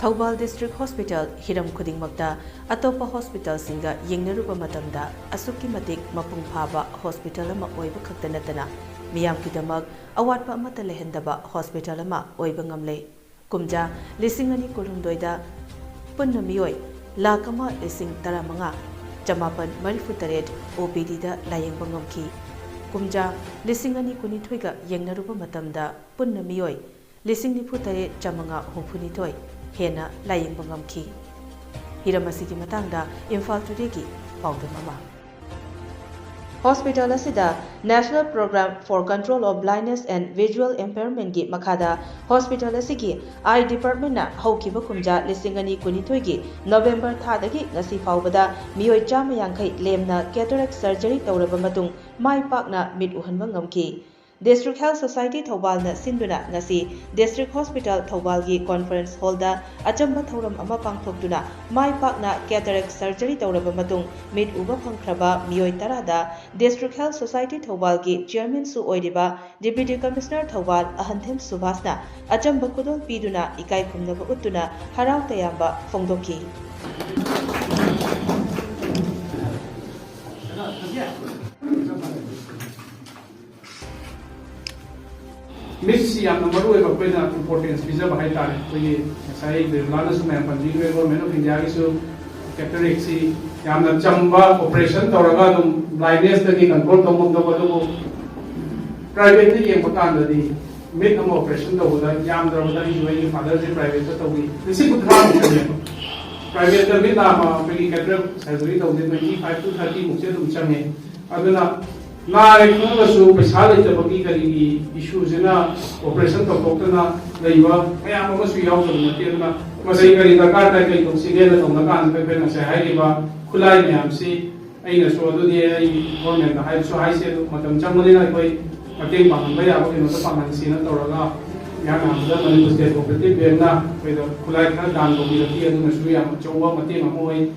Thoubal District Hospital Hiram Khudingmakta Atopa Hospital Singa Yengnaruba Matamda Asuki Matik Mapung Phaba Hospital ama oiba khakta natana Miyamgi damak Awatpa amata Leihandaba Hospital ama oiba Ngamle Kumja Lisingani Kulumdoida Punna Mioi Lakama Lising Taramanga Jamapan Marifutaret OPD da Layeng Bangamki Kumja Lisingani Kunitwiga Yengnaruba Matamda Punna Mioi Lising Niputare Jamanga Humpunitoi Hena Layeng Bangamki Hiram asigi matangda Imphal Tudegi Paudamama Hospital asida National Program for Control of Blindness and Visual Impairment gi makhada Hospital asigi Eye Department na haukiba kumja lisingani kunithoigi November thadagi ngasi faubada mioi chama yangkai lemna cataract surgery tawraba matung mai pakna mit uhanba ngamki District Health Society Thoubal na sinduna ngasi District Hospital Thoubal gi Conference Hall da achamba thauram ama pangthokduna mai pakna cataract surgery tawraba matung mit uba phangkhraba mioi tarada District Health Society Thoubal gi Chairman su oidiba Deputy Commissioner Thoubal Ahanthem Subhasna achamba kudol piduna ikai khumnaba uttuna harau tayamba phongdoki Missy and number of importance visa by time. We say the largest man, government of India is cataract, Yam Chamba operation, Toragadum, blindness, the control of privately in Pakanda, the minimum operation, the Yam, the father's private. This is good private, the Midama, cataract surgery of the 25 to 30 Mucham. Aduna. Na rekno pesale tabagi kali issues na operation to doctor leiba maya ma su yaw to mate na masai kali dakar ta kai to sigela to na kan pe na se hai ba khulai myam si aina so do de ai government hai so hai se matam chamani na koi mateng pa han ba ya ko no ta pa man si na to ra ya na da mani state cooperative bank na pe do khulai kha dan ko bi ti adu na su ya chowa mate ma moi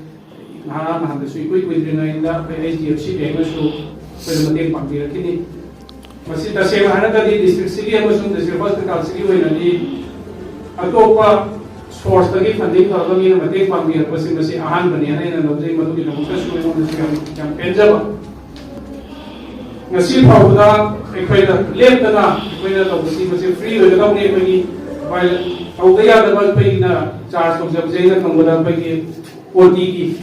na na han da su koi na inda pe HDFC bank na su Pero mating pamilya kini masih tasya hana tadi district city amasung district hospital city way nani atopa source lagi funding kalau kami na mating pamilya masih ahan bani ana ina lobjay matu kita mukha suwe mo yang penjaba ngasi pauda ekwena leptana ekwena to masih free way daw ni ekwani while audaya daw pay na charge of jabjay na kamula pay OTE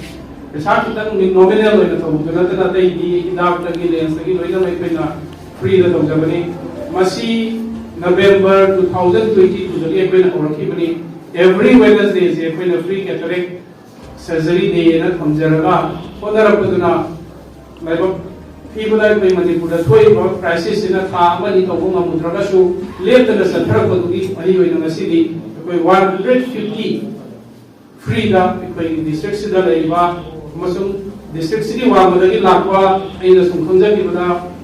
Saat kita nominal itu tahu, karena ternyata di daftar lens lagi mereka mereka free itu tahu jadi masih November 2022 jadi mereka orang kini every Wednesday mereka free cataract surgery day na tahu jeraga, orang apa tu na, mereka people mereka mesti punya tuai prices na thamma ni tahu ngamu terus so left na sentra tu di ani mereka masih di 150 free dah mereka district sudah lewat Masuk district city wang dari lakwa, ini langsung kerja di mana,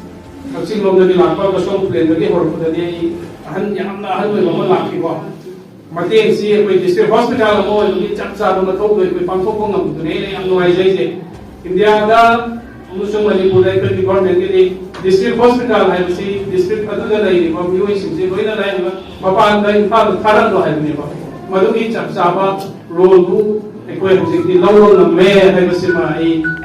kasih lom dari lakwa, kasih plan dari orang dari han yang anda han memang laki wah, mati si district hospital mau ini cap cap mana tahu itu pangkok ngam itu ni yang nuai jadi, India ada musuh mali budai di government ini district hospital hai si district ada lagi, bapak ibu sih sih boleh lagi, bapak anda infal karan doh hai ni bapak, madu ini cap cap role tu Ekoi di lawan lemah hai masih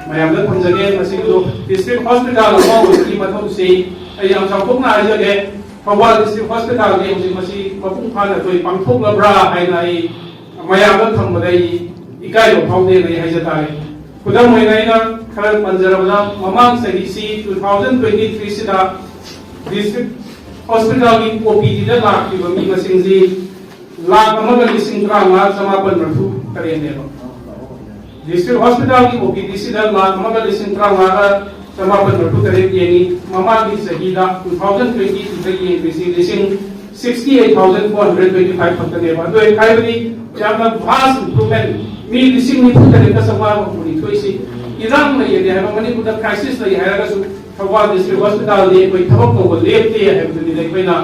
mayam dah penjaga masih itu district hospital mau di matau si yang campur na aja ke Thoubal district hospital ni masih mapung pada tu pangthok labra hai nai mayam dah thang badai ikai lo thau de nai hai jata kudam mai nai na kharan panjarabla mamang sagi 2023 sida district hospital ni OPD dah lak di bami masing ji lak amaga lising trama sama penratu kalian District Hospital की OPD दा लाख मगा लिसिंग ट्रांगा समापन बटू तरे येनी mama की सहीदा 2022 की लिसिंग 68,425 फक्तने बा तो एक खाइबनी जामना vast improvement मी लिसिंग नि फुतरे का समा मुनि थोइसी इरांग न ये है मनी कुदा क्राइसिस लई है रसु Thoubal District Hospital दे कोई थबक को लेपते है दुनि दे कोइना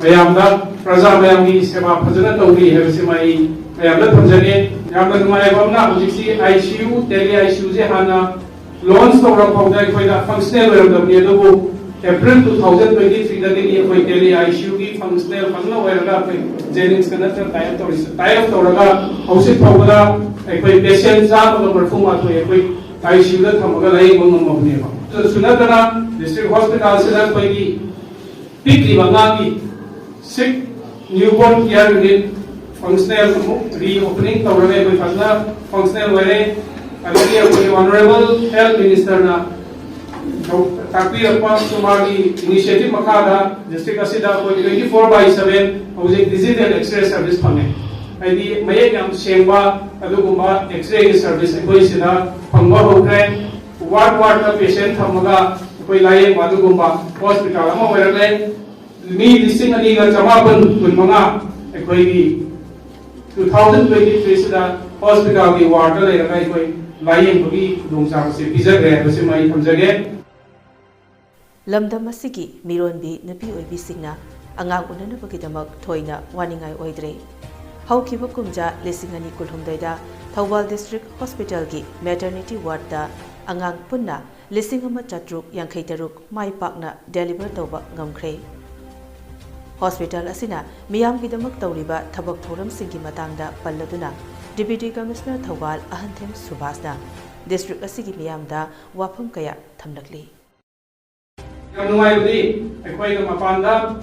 मयामदा प्रजा मयामगी सेवा फजना तौरी है से माई मयामदा थमजने yamna nungai bamna hujiksi ICU tele ICU je hana launch tawra phawda khoida functional oiramdabni adubu April 2023 da degi khoi tele ICU gi functional phangna oiraga khoi Jennings kana tie up tawraga hausit phawda khoi patient ja ko marfuma thoi khoi ICU da thamaga lai bangam mabne ba sunatana district hospital sida khoi gi pikri bangangi sick newborn care unit functional reopening tawraga khoi phasna functional ware agadi khoi honorable health minister na Thabk Sumagi initiative Makada, district Asida, 24/7, housing digital X-ray service. I Mayam Shemba, Adugumba, X-ray service, Equisida, Pangwa Hokran, what patient Hamaga, Equilay, Madugumba, hospital, Amawerland, me listing a legal Jamapan, Pulmanga, Equili 2023 Sida, hospital, water, Lion Buggy, Dumsa, Pizza, Simai Hamzage. lamdam asigi mironbi napi oibisingna angang unanabagidamag thoina waningai oidre haukiba kumja lisingani kulhumdaida Thoubal district hospital gi maternity ward da angang punna lisingama chatruk yankaitaruk mai pakna deliver tawba ngamkhre hospital asina Miyamgi damak tawriba thabak thoram singi matangda palladuna deputy commissioner Thoubal ahanthem subhasna district asigi miyamda wafam kaya thamlakli Kanuai equate Mapanda,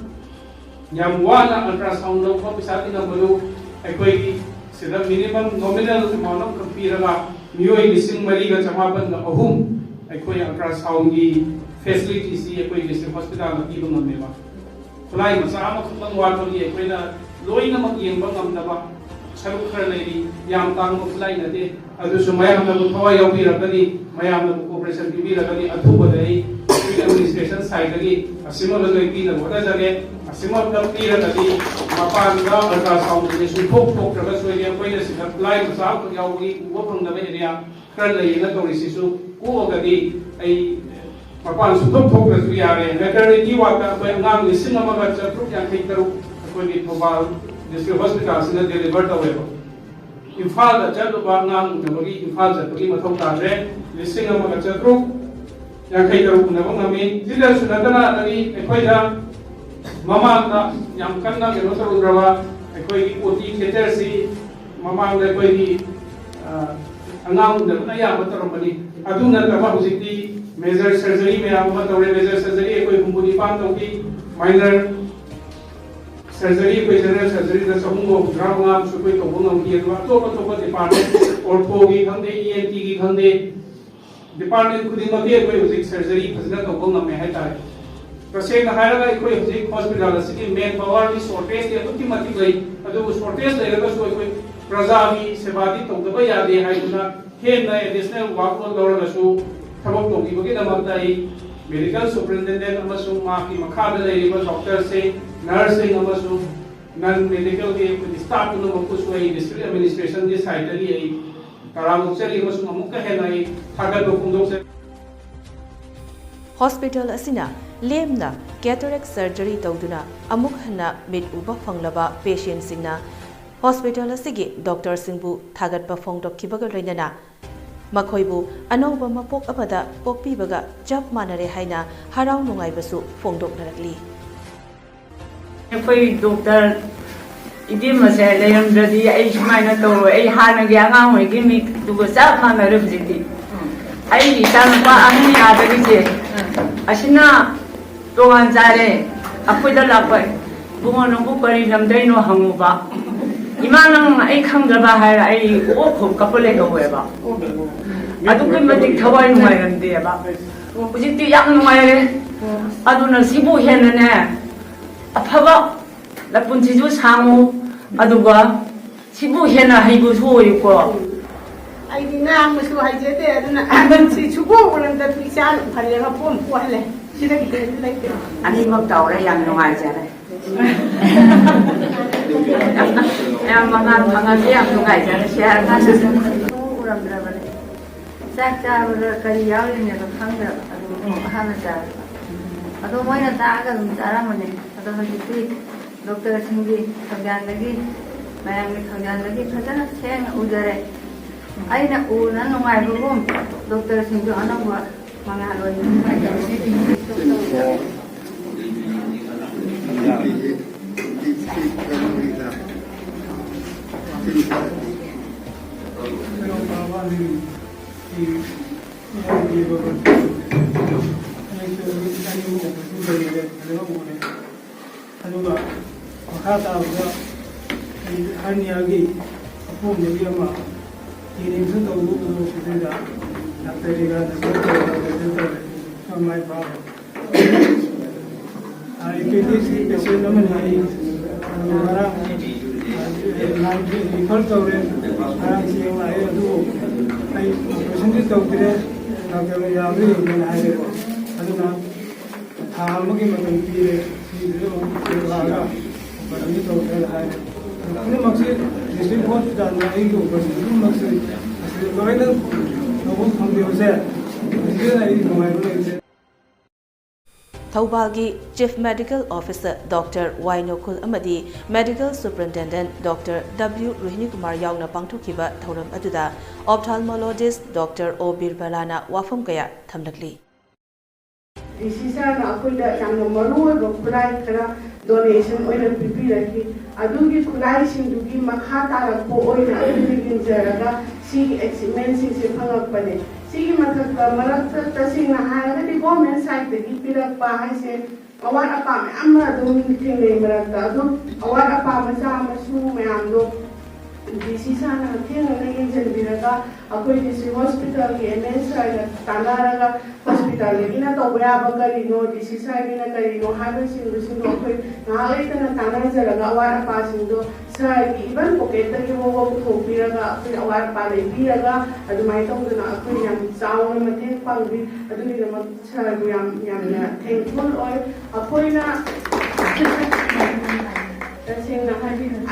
Yamwana ultrasound of Pisati Namalu, equate the minimum nominal amount of Compira, New Missing Mariga Chamapan, Ahum, equate ultrasound facilities, equate hospital of even on Neva. Fly Masama Watu, equate Loina Yambam Nava, Sarukar lady, Yam Tang of Line a day, Adusumaya Hawaii Piragadi, Mayam Corporation Piragadi, Atuba day. Administration side lagi, asimol lagi di negara jadi, asimol tapi lagi, apa anda ultrasound ini sumpuk terus dia kau ini sihat lain besar tu jauh lagi, gua pun dah area kerana lagi nak tahu risisu, gua jadi, apa sumpuk terus dia ada, kerana ini waktu apa ngang lisin nama kerja terus yang kita kau di Touba district hospital sini deliver tahu ya. Infal dah jadi ngang bagi infal jadi bagi macam tadi, lisin nama kerja terus yang kita lakukan kami tidak sudah kena dari ekoida mama yang kena kita terus berapa ekoi putih kita si mama ekoi anam dan ayah betul kembali adu nanti apa uji major surgery yang apa tahu major surgery ekoi kumpuli pantau ki minor surgery ekoi general surgery dan semua drama supaya tobong ki itu apa department ortho ki khande ENT ki khande Department Khudingmak ekoi surgery fazna tawbong namme hai tare praseng na hairaga ekoi hospital asiki main power ni shortage de aduki mati lai adu shortage lairaga so ekoi praja ni sebadi tawdaba yade hai duna henna additional workload lawraga su thabak togi bagi damakta ai medical superintendent amasung ma ki makhada lairiba doctor se nursing amasung non medical ke staff no makuswa ai district administration di side ali ai Hospital asina lemna cataract surgery tawduna amuk hana mid uba fanglaba patient singna hospital asigi doctor singbu thagatpa phongdokkibaga loinana makhoibu anoba mapok amada pokpibaga jab manare haina harau nungaibasu phongdoknarakli Koi doctor Idi masih leham jadi, ay cuma nak tahu, ay hana dia ngam, ay gini tu besar mana rezeki. Ay di sana pa ahli ada kerja, asina tuan cari, aku dah lapar, bunga nunggu peri namdai no hangu ba. Imanang ay khang berbahaya, ay okop kapoleh kau ba. Adu kan mesti thawai numai ramde ba. Uji tu yang numai, adu nasibu henna, apa ba? Lapun cicu sangu. Aduga, sibu hena haibu suwi ko. Ai di na musu haje de aduna aban si chugo ulan da pisan phale ga pom pole. Sida ki de lai de. Ani mak tahu lah yang nungai jare. Yang mangan yang nungai jare share kan. Uram berapa ni? Sakta kali yaw ni ko khangda adu hana jar. Adu moi na ta ga cara mana. Adu haji dokter sendiri kerjaan lagi ꯃꯌꯥꯝꯒꯤ ꯊꯧꯖꯥꯜꯗꯒꯤ ꯐꯖꯅ ꯁꯦꯡꯅ ꯎꯖꯔꯦ ꯑꯩꯅ ꯎꯅ ꯅꯨꯡꯉꯥꯏꯕꯒꯨꯝ ꯗꯣꯛꯇꯔꯁꯤꯡꯁꯨ ꯑꯅꯧꯕ ꯃꯉꯥꯜ ꯑꯣꯏꯅ ꯑꯗꯨꯒ ꯃꯈꯥ ꯇꯥꯕꯗ ꯍꯔꯅꯤꯌꯥꯒꯤ ꯑꯄꯣꯝꯕꯒꯤ ꯑꯃ ꯌꯦꯡꯁꯨ ꯇꯧꯕꯗꯨꯗ ꯗꯥꯛꯇꯔꯒ ꯃꯥꯏ ꯄꯥꯛꯕ ꯑꯦꯄꯦꯟꯗꯤꯛꯁꯀꯤ ꯄꯦꯁꯦꯟ ꯑꯃꯅꯤ ꯑꯩ ꯉꯔꯥꯡ ꯔꯤꯐꯔ ꯇꯧꯔꯦ ꯉꯔꯥꯡ ꯌꯦꯡ ꯂꯥꯛꯑꯦ ꯑꯗꯨꯕꯨ ꯑꯩ ꯑꯣꯄꯔꯦꯁꯟꯗꯤ ꯇꯧꯗ꯭ꯔꯦ ꯗꯥꯛꯇꯔꯅ ꯌꯥꯕ꯭ꯔꯥ ꯌꯦꯡꯒꯦꯅ ꯍꯥꯏꯔꯦ ꯑꯗꯨꯅ ꯊꯥ ꯑꯃꯒꯤ ꯃꯇꯝ ꯄꯤꯔꯦ ꯁꯤꯗ ꯂꯥꯛꯑꯒ ꯑꯣꯄꯔꯦꯁꯟꯗꯤ ꯇꯧꯗ꯭ꯔꯦꯅ ꯍꯥꯏꯔꯦ ꯄꯨꯝꯅꯃꯛꯁꯤ ꯗꯤꯁꯇ꯭ꯔꯤꯛ ꯍꯣꯁꯄꯤꯇꯥꯜꯗ ꯑꯩꯒꯤ ꯑꯣꯄꯔꯦꯁꯟ ꯄꯨꯝꯅꯃꯛꯁꯤ ꯂꯣꯏꯅ ꯇꯧꯕ ꯐꯪꯈꯤꯕꯁꯦ ꯃꯁꯤꯗ ꯑꯩ ꯅꯨꯡꯉꯥꯏꯕ ꯂꯩꯇꯦ ꯊꯧꯕꯥꯜꯒꯤ ꯆꯤꯐ ꯃꯦꯗꯤꯀꯦल ꯑꯣꯐꯤꯁꯔ ꯗꯣꯛꯇꯔ ꯋꯥꯏ ꯅꯣꯈꯨꯜ ꯑꯃꯗꯤ ꯃꯦꯗꯤꯀꯦल ꯁꯨꯄꯔꯤꯟꯇꯦꯟꯗꯦꯟꯠ ꯗꯣꯛꯇꯔ W ꯔꯣꯍꯤꯅꯤꯀꯨꯃꯥꯔ ꯌꯥꯎꯅ ꯄꯥꯡꯊꯣꯛꯈꯤꯕ ꯊꯧꯔꯝ ꯑꯗꯨꯗ ꯑꯣꯞꯊꯥꯜꯃꯣꯂꯣꯖꯤꯁꯠ ꯗꯣꯛꯇꯔ O ꯕꯤꯔꯕꯂꯥꯅ ꯋꯥꯐꯝ ꯀꯌꯥ ꯊꯝꯂꯛꯂꯤ꯫ ꯗꯤꯁꯤꯁꯥꯔꯅ ꯑꯩꯈꯣꯏꯗ ꯌꯥꯝꯅ ꯃꯔꯨꯑꯣꯏꯕ ꯈꯨꯠꯂꯥꯏ ꯈꯔ ꯗꯣꯅꯦꯁꯟ ꯑꯣꯏꯅ ꯄꯤꯕꯤꯔꯛꯈꯤ ꯑꯗꯨꯒꯤ ꯈꯨꯠꯂꯥꯏꯁꯤꯡꯗꯨꯒꯤ ꯃꯈꯥ ꯇꯥꯔꯛꯄ ꯑꯣꯏꯅ ꯑꯩꯈꯣꯏꯅ ꯌꯦꯡꯖꯔꯒ ꯁꯤꯒꯤ ꯑꯦꯆꯤꯞꯃꯦꯟꯁꯤꯡꯁꯦ ꯐꯪꯉꯛꯄꯅꯦ ꯁꯤꯒꯤ ꯃꯊꯛꯇ ꯃꯔꯛꯇ ꯇꯁꯦꯡꯅ ꯍꯥꯏꯔꯒꯗꯤ ꯒꯣꯔꯃꯦꯟ ꯁꯥꯏꯠꯇꯒꯤ ꯄꯤꯔꯛꯄ ꯍꯥꯏꯁꯦ ꯑꯋꯥꯠ ꯑꯄꯥ ꯃꯌꯥꯝ ꯑꯗꯨꯝ ꯊꯦꯡꯅꯩ ꯃꯔꯛꯇ ꯑꯗꯨꯝ ꯑꯋꯥꯠ ꯑꯄꯥ ꯃꯆꯥ ꯃꯁꯨ ꯃꯌꯥꯝꯗꯣ ꯗꯤꯁꯤꯁꯥꯔꯅ ꯍꯛꯊꯦꯡꯅꯅ ꯌꯦꯡꯁꯤꯟꯕꯤꯔꯒ ꯑꯩꯈꯣꯏ ꯗꯤꯁꯇ꯭ꯔꯤꯛ ꯍꯣꯁꯄꯤꯇꯥꯜꯒꯤ MS ꯁꯥꯔꯒ ꯇꯥꯟꯅꯔꯒ ꯍꯣꯁꯄꯤꯇꯥꯜꯗꯒꯤꯅ ꯇꯧꯕ ꯌꯥꯕ ꯀꯔꯤꯅꯣ ꯗꯤꯁꯤꯁꯥꯔꯒꯤꯅ ꯀꯔꯤꯅꯣ ꯍꯥꯏꯕꯁꯤꯡꯗꯨꯁꯤꯡꯗꯣ ꯑꯩꯈꯣꯏ ꯉꯥꯏꯍꯥꯛ ꯂꯩꯇꯅ ꯇꯥꯟꯅꯖꯔꯒ ꯑꯋꯥꯠ ꯑꯄꯥꯁꯤꯡꯗꯣ ꯁꯥꯔꯒꯤ ꯏꯚꯟ ꯄꯣꯀꯦꯠꯇꯒꯤ ꯐꯥꯎꯕ ꯄꯨꯊꯣꯛꯄꯤꯔꯒ ꯑꯩꯈꯣꯏ ꯑꯋꯥꯠ ꯑꯄꯥ ꯂꯩꯕꯤꯔꯒ ꯑꯗꯨꯃꯥꯏꯅ ꯇꯧꯗꯅ ꯑꯩꯈꯣꯏ ꯌꯥꯝ ꯆꯥꯎꯅ ꯃꯇꯦꯡ ꯄꯥꯡꯕꯤ ꯑꯗꯨꯒꯤꯗꯃꯛ ꯁꯥꯔꯕꯨ ꯌꯥꯝꯅ ꯊꯦꯡꯛꯐꯨꯜ ꯑꯣꯏ ꯑꯩꯈꯣꯏꯅ तसेंना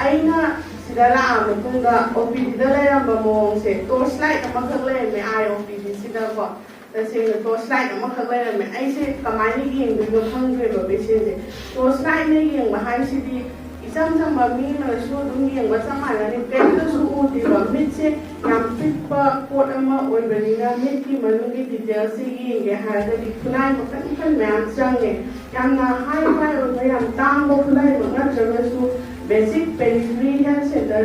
अना सिदा लाआ मतुंगा ओपीडी दा लेरंबा मोंगसे टॉर्च लाइट अमखक लेरमे आई ओपीडी सिदा को तसेंना टॉर्च लाइट अमखक लेरमे ऐसे कमाइनी येंगदो खंग्रेबा बेसेंसे टॉर्च लाइट ने येंगबा हाइसिदी इचम चम मी मनसु दुम येंगबा चमानानि केमदसु उदिबा मिटसे याम पिकपा पोट अमा ओइबनिना मिटकी मनुगी डिटेल्स से येंगे हारगदि खुनाइ मखन खन मैम चंगे यामना हाई फाई ओइबा याम तांगबो खुनाइ नत्रगसु बेसिक पेरिफेरी हेल्थ सेंटर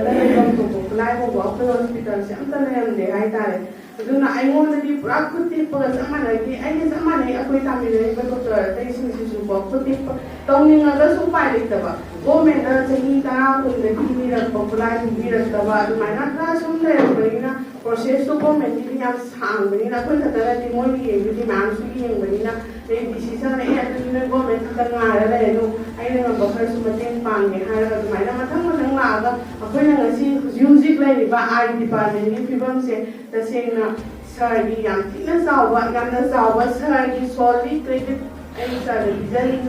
तो खुनाइ बो अखोइ हॉस्पिटल से अमता लेरमदे हाइ तारे अदुना आइगोंददि पुरा खुतिप चमानागि आइगे चमानाइ अखोइ तामिनरिबा डॉक्टर अतैसिंसिसु बो खुतिप तौनिंगगसु उपाय लेतबा गवर्नमेंट चही तरा कुंदे पीबिरक्पा खुनाइ पीबिरक्तबा अदुमाइना खरा सुम लेरबनिना प्रोसेस तो गवर्नमेंट की याम सांगबनिना अखोइ खतरादि मोइगि येंगदि मानसु येंगबनिना दे डिसीजन ए अदुना गवर्नमेंट खतंगारा लेनु आइना बखरसु मतेंग पांगे हारगा अदुमाइना मथंग मथंग लागा अखोइना ngasi hujik lairiba आई डिपार्टमेंट की फिबम से तसेंना सरगी याम थिना जावबा यामना जावबा सरगी सॉलिड क्रेडिट आई सर बिजलिंग